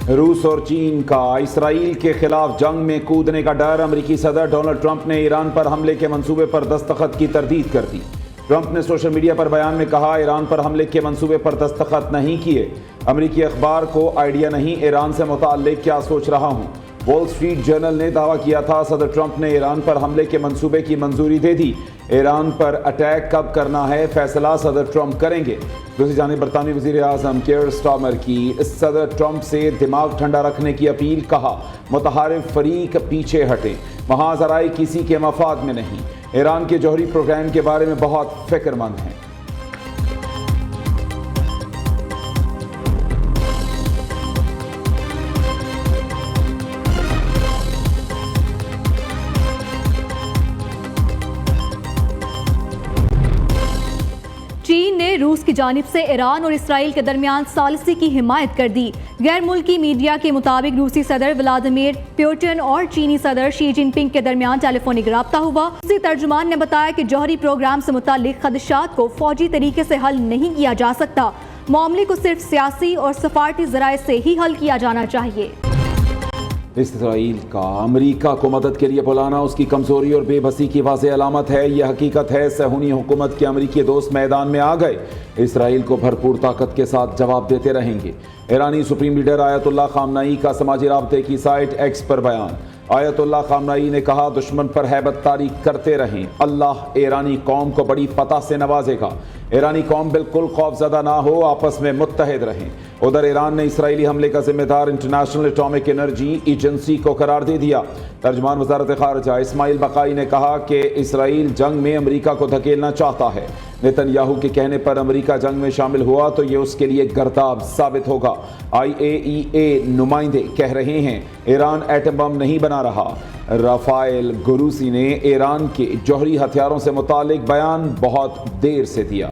रूस और चीन का इसराइल के खिलाफ जंग में कूदने का डर। अमेरिकी सदर डोनाल्ड ट्रंप ने ईरान पर हमले के मंसूबे पर दस्तखत की तरदीद कर दी। ट्रंप ने सोशल मीडिया पर बयान में कहा, ईरान पर हमले के मंसूबे पर दस्तखत नहीं किए। अमेरिकी अखबार को आइडिया नहीं ईरान से मुताल्लिक क्या सोच रहा हूँ। वॉल स्ट्रीट जर्नल ने दावा किया था सदर ट्रंप ने ईरान पर हमले के मंसूबे की मंजूरी दे दी। ईरान पर अटैक कब करना है फैसला सदर ट्रंप करेंगे। दूसरी जानिब बरतानवी वज़ीर आज़म केयर स्टार्मर की सदर ट्रंप से दिमाग ठंडा रखने की अपील। कहा, मुतहारिफ फरीक पीछे हटें, महाजराई किसी के मफाद में नहीं। ईरान के जौहरी प्रोग्राम के बारे में बहुत फिक्रमंद हैं। चीन ने रूस की जानिब से ईरान और इसराइल के दरमियान सालिसी की हिमायत कर दी। गैर मुल्की मीडिया के मुताबिक रूसी सदर व्लादिमीर पुतिन और चीनी सदर शी जिनपिंग के दरमियान टेलीफोनिक राब्ता हुआ। रूसी तर्जुमान ने बताया कि जौहरी प्रोग्राम से मुतालिक खदशात को फौजी तरीके से हल नहीं किया जा सकता। मामले को सिर्फ सियासी और सफारती जराए से ही हल किया जाना चाहिए। इसराइल का अमेरिका को मदद के लिए बुलाना उसकी कमजोरी और बेबसी की वाज़ेह अलामत है। यह हकीकत है सहूनी हुकूमत के अमेरिकी दोस्त मैदान में आ गए। इसराइल को भरपूर ताकत के साथ जवाब देते रहेंगे। ईरानी सुप्रीम लीडर आयतुल्लाह खामनाई का समाजी राब्ते की साइट एक्स पर बयान। आयतुल्लाह खामनाई ने कहा, दुश्मन पर हैबत तारी करते रहें, अल्लाह ईरानी कौम को बड़ी फतह से नवाजेगा। ईरानी कौम बिल्कुल खौफजदा ना हो, आपस में मुत्तहिद रहें। उधर ईरान ने इसराइली हमले का जिम्मेदार इंटरनेशनल एटॉमिक एनर्जी एजेंसी को करार दे दिया। तर्जमान वजारत खारजा इस्माइल बकाई ने कहा कि इसराइल जंग में अमेरिका को धकेलना चाहता है। नेतन्याहू के कहने पर अमेरिका जंग में शामिल हुआ तो ये उसके लिए गर्दाब साबित होगा। IAEA नुमाइंदे कह रहे हैं ईरान एटम बम नहीं बना रहा। राफेल ग्रोसी ने ईरान के जौहरी हथियारों से मुतालिक बयान बहुत देर से दिया।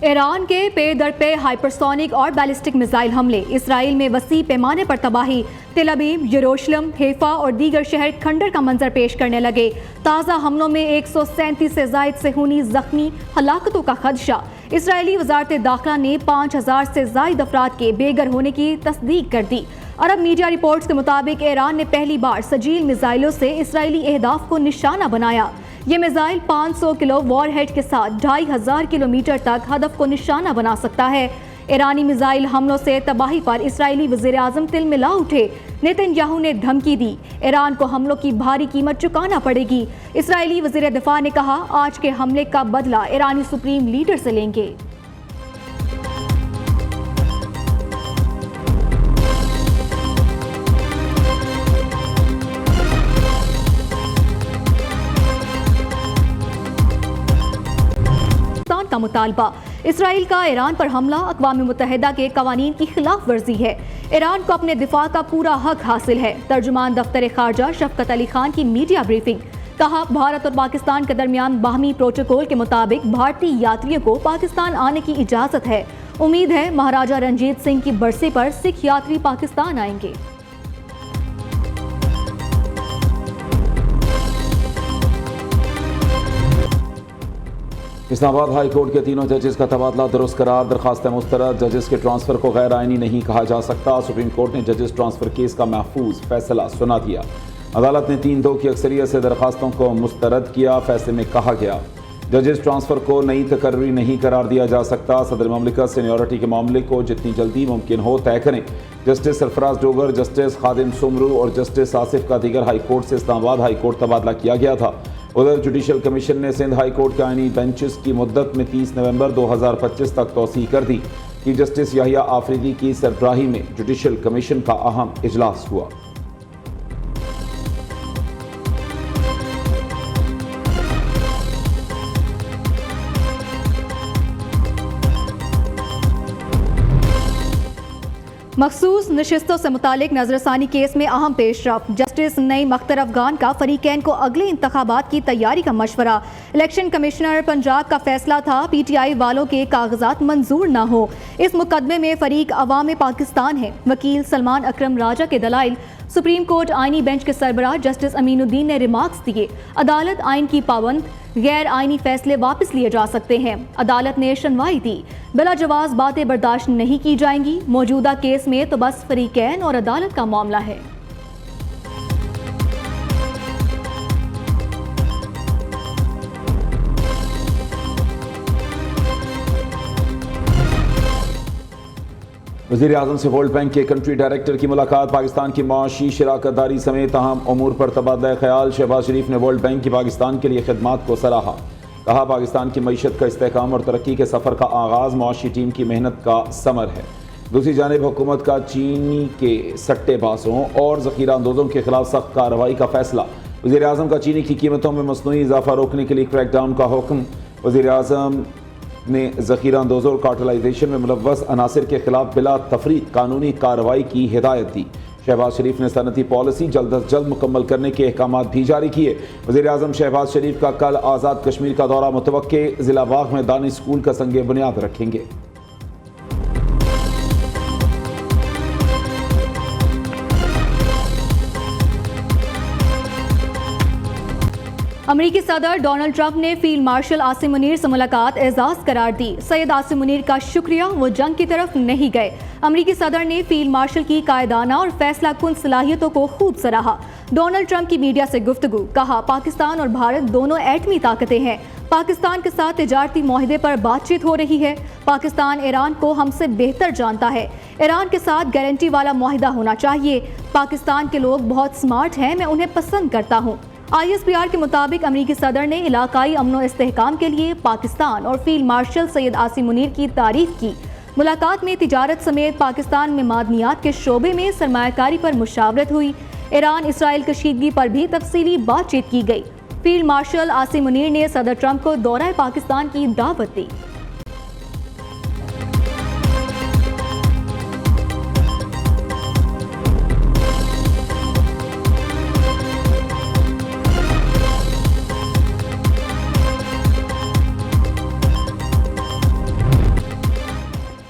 ईरान के पे दर पे हाइपरसोनिक और बैलिस्टिक मिसाइल हमले, इसराइल में वसी पैमाने पर तबाही। तेल अवीव, यरूशलेम, हैफा और दीगर शहर खंडर का मंजर पेश करने लगे। ताज़ा हमलों में 137 से जायद सेहूनी जख्मी, हलाकतों का खदशा। इसराइली वजारत दाखिला ने 5000 से जायद अफराद के बेघर होने की तस्दीक कर दी। अरब मीडिया रिपोर्ट्स के मुताबिक ईरान ने पहली बार सजील मिसाइलों से इसराइली अहदाफ को निशाना बनाया। ये मिसाइल 500 किलो वॉरहेड के साथ 2500 किलोमीटर तक हदफ को निशाना बना सकता है। ईरानी मिसाइल हमलों से तबाही पर इसराइली वज़ीर आज़म तिलमिला उठे। नेतन्याहू ने धमकी दी, ईरान को हमलों की भारी कीमत चुकाना पड़ेगी। इसराइली वज़ीर दिफा ने कहा, आज के हमले का बदला ईरानी सुप्रीम लीडर से लेंगे। का मुतालबा, इसराइल का ईरान पर हमला अक़वाम मुत्तहिदा के कवानीन की खिलाफ वर्जी है। ईरान को अपने दिफा का पूरा हक हासिल है। तर्जुमान दफ्तर खारजा शफकत अली खान की मीडिया ब्रीफिंग। कहा, भारत और पाकिस्तान के दरमियान बाहमी प्रोटोकॉल के मुताबिक भारतीय यात्रियों को पाकिस्तान आने की इजाज़त है। उम्मीद है महाराजा रंजीत सिंह की बरसी पर सिख यात्री पाकिस्तान आएंगे। इस्लामाबाद हाई कोर्ट के तीनों जजेस का तबादला दुरुस्त करार। दरखास्त मुस्तरद, जजेस के ट्रांसफ़र को गैर आइनी नहीं कहा जा सकता। सुप्रीम कोर्ट ने जजेस ट्रांसफ़र केस का महफूज फैसला सुना दिया। अदालत ने 3-2 की अक्सरियत से दरखास्तों को मुस्तरद किया। फैसले में कहा गया, जजेस ट्रांसफ़र को नई तकर्री नहीं करार दिया जा सकता। सदर ममलिकत सीनियरिटी के मामले को जितनी जल्दी मुमकिन हो तय करें। जस्टिस सरफराज डोगर, जस्टिस खादिम सुमरू और जस्टिस आसिफ का दीगर हाई कोर्ट से इस्लामाबाद हाई कोर्ट तबादला किया गया था। उधर जुडिशल कमीशन ने सिंध हाई कोर्ट के आईनी बेंचेस की मुद्दत में 30 नवंबर 2025 तक तोसी कर दी। चीफ जस्टिस याहिया आफरीदी की सरबराही में जुडिशल कमीशन का अहम इजलास हुआ। मखसूस नशिस्तों से मुतालिक नजरसानी केस में अहम पेशरफ। जस्टिस नईम अख्तर अफगान का फरीकैन को अगले इंतखाबात की तैयारी का मशवरा। इलेक्शन कमिश्नर पंजाब का फैसला था PTI वालों के कागजात मंजूर न हो। इस मुकदमे में फरीक अवाम पाकिस्तान है। वकील सलमान अकरम राजा के दलाइल, सुप्रीम कोर्ट आईनी बेंच के सरबराह जस्टिस अमीनुद्दीन ने रिमार्क्स दिए। अदालत आइन की पाबंद, गैर आइनी फैसले वापस लिए जा सकते हैं। अदालत ने सुनवाई दी, बिला जवाज बातें बर्दाश्त नहीं की जाएंगी। मौजूदा केस में तो बस फरीकैन और अदालत का मामला है। वज़ीर आज़म से वर्ल्ड बैंक के कंट्री डायरेक्टर की मुलाकात। पाकिस्तान की माशी शराकतदारी समेत अहम अमूर पर तबादला ख्याल। शहबाज शरीफ ने वर्ल्ड बैंक की पाकिस्तान के लिए खिदमात को सराहा। कहा, पाकिस्तान की मईशत का इस्तेहकाम और तरक्की के सफ़र का आगाज़ मुआशी टीम की मेहनत का समर है। दूसरी जानिब हुकूमत का चीनी के सट्टेबाजों और ज़ख़ीरा अंदोज़ों के खिलाफ सख्त कार्रवाई का फैसला। वज़ीर आज़म का चीनी की कीमतों में मसनूई इजाफा रोकने के लिए क्रैकडाउन का हुक्म। वज़ीर आज़म ने ज़ख़ीरा अंदोज़ों और कार्टलाइजेशन में मुलव्वस अनासिर के खिलाफ बिला तफरीक कानूनी कार्रवाई की हिदायत दी। शहबाज शरीफ ने सनती पॉलिसी जल्द अज जल्द मुकम्मल करने के अहकाम भी जारी किए। वज़ीर आज़म शहबाज शरीफ का कल आज़ाद कश्मीर का दौरा मुतवक्के। ज़िला बाग में दानी स्कूल का संगे बुनियाद रखेंगे। अमरीकी सदर डोनाल्ड ट्रंप ने फील्ड मार्शल आसिम मुनीर से मुलाकात एजाज करार दी। सैयद आसिम मुनीर का शुक्रिया, वो जंग की तरफ नहीं गए। अमरीकी सदर ने फील्ड मार्शल की कायदाना और फैसला कुन सलाहियतों को खूब सराहा। डोनाल्ड ट्रंप की मीडिया से गुफ्तगू। कहा, पाकिस्तान और भारत दोनों एटमी ताकतें हैं। पाकिस्तान के साथ तिजारती मुआहदे पर बातचीत हो रही है। पाकिस्तान ईरान को हमसे बेहतर जानता है। ईरान के साथ गारंटी वाला मुआहदा होना चाहिए। पाकिस्तान के लोग बहुत स्मार्ट हैं, मैं उन्हें पसंद करता हूँ। ISPR के मुताबिक अमरीकी सदर ने इलाकाई अमनो इस्तेहकाम के लिए पाकिस्तान और फील्ड मार्शल सैयद आसिम मुनीर की तारीफ की। मुलाकात में तिजारत समेत पाकिस्तान में मादनियात के शोबे में सरमायाकारी पर मुशावरत हुई। ईरान इसराइल कशीदगी पर भी तफसीली बातचीत की गई। फील्ड मार्शल आसिम मुनीर ने सदर ट्रंप को दौरा पाकिस्तान की दावत दी।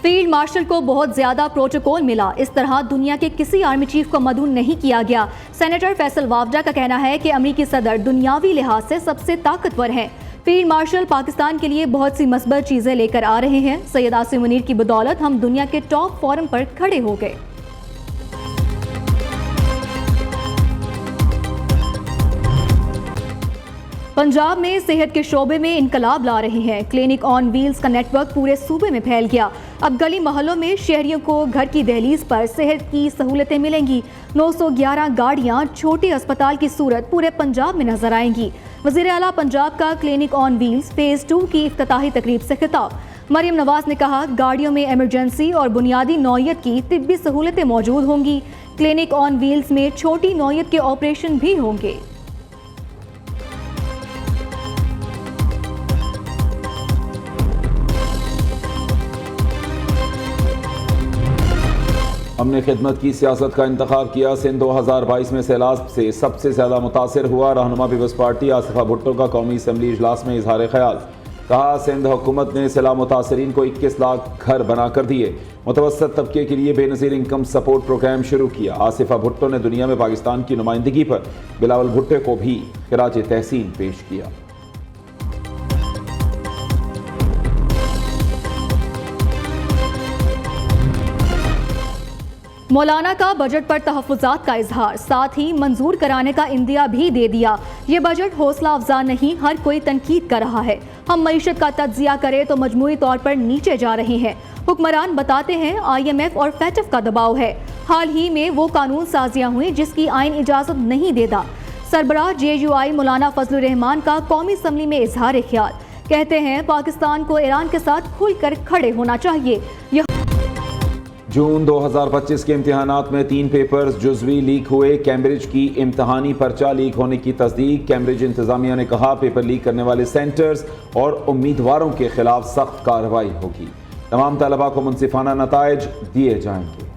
फील्ड मार्शल को बहुत ज्यादा प्रोटोकॉल मिला। इस तरह दुनिया के किसी आर्मी चीफ को मदऊ नहीं किया गया। सेनेटर फैसल वावडा का कहना है कि अमरीकी सदर दुनियावी लिहाज से सबसे ताकतवर हैं। फील्ड मार्शल पाकिस्तान के लिए बहुत सी मस्बत चीजें लेकर आ रहे हैं। सैयद आसिम मुनीर की बदौलत हम दुनिया के टॉप फोरम पर खड़े हो गए। पंजाब में सेहत के शोबे में इनकलाब ला रहे हैं। क्लिनिक ऑन व्हील्स का नेटवर्क पूरे सूबे में फैल गया। अब गली मोहल्लों में शहरियों को घर की दहलीज पर सेहत की सहूलतें मिलेंगी। 911 गाड़ियां छोटे अस्पताल की सूरत पूरे पंजाब में नजर आएंगी। वज़ीर आला पंजाब का क्लिनिक ऑन व्हील्स फेज 2 की इफ्तिताही तकरीब से खिताब। मरियम नवाज ने कहा, गाड़ियों में इमरजेंसी और बुनियादी नौयत की तिब्बी सहूलतें मौजूद होंगी। क्लिनिक ऑन व्हील्स में छोटी नौयत के ऑपरेशन भी होंगे। हमने खिदमत की सियासत का इंतखाब किया। सिंध 2022 में सैलाब से सबसे ज़्यादा मुतासिर हुआ। रहनुमा पीपल्स पार्टी आसिफा भुट्टो का कौमी असम्बली इजलास में इजहार ख्याल। कहा, सिंध हुकूमत ने सैलाब मुतासरीन को 21 लाख घर बना कर दिए। मुतवस्सत तबके के लिए बेनज़ीर इनकम सपोर्ट प्रोग्राम शुरू किया। आसिफा भुट्टो ने दुनिया में पाकिस्तान की नुमाइंदगी पर बिलावल भुट्टो को भी खिराज तहसीन पेश किया। मौलाना का बजट पर तहफ़्फ़ुज़ात का इजहार, साथ ही मंजूर कराने का इंदिया भी दे दिया। ये बजट हौसला अफजा नहीं, हर कोई तनकीद कर रहा है। हम मईशत का तज्जिया करें तो मजमूई तौर पर नीचे जा रहे हैं। हुक्मरान बताते हैं IMF और FATF का दबाव है। हाल ही में वो कानून साजियाँ हुई जिसकी आइन इजाज़त नहीं देता। सरबराह JUI मौलाना फजलुर रहमान का कौमी असम्बली में इजहार ख्याल। कहते हैं, पाकिस्तान को ईरान के साथ खुलकर खड़े होना चाहिए। जून 2025 के इम्तिहानात में 3 पेपर्स जुज़वी लीक हुए। कैम्ब्रिज की इम्तहानी पर्चा लीक होने की तस्दीक। कैम्ब्रिज इंतजामिया ने कहा, पेपर लीक करने वाले सेंटर्स और उम्मीदवारों के खिलाफ सख्त कार्रवाई होगी। तमाम तलबा को मुनसिफाना नताइज दिए जाएंगे।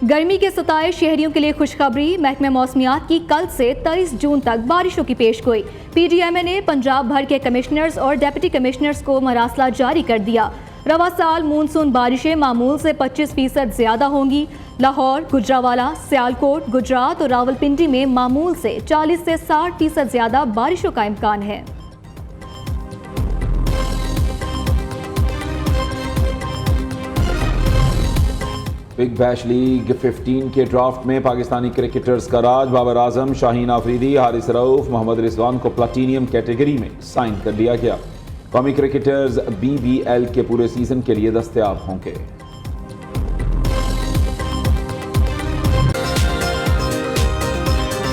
गर्मी के सताए शहरियों के लिए खुशखबरी। महकमे मौसमियात की कल से 23 जून तक बारिशों की पेशगोई। PDMA ने पंजाब भर के कमिश्नर्स और डिप्टी कमिश्नर्स को मरासला जारी कर दिया। रवा साल मानसून बारिशें मामूल से 25% ज्यादा होंगी। लाहौर, गुजरावाला, सियालकोट, गुजरात और रावलपिंडी में मामूल से 40 से 60% ज्यादा बारिशों का इम्कान है। बिग बैश लीग 15 के ड्राफ्ट में पाकिस्तानी क्रिकेटर्स का राज। बाबर आजम, शाहीन आफरीदी, हारिस रऊफ, मोहम्मद रिजवान को प्लैटिनियम कैटेगरी में साइन कर लिया गया। कौमी क्रिकेटर्स BBL के पूरे सीजन के लिए दस्तयाब होंगे।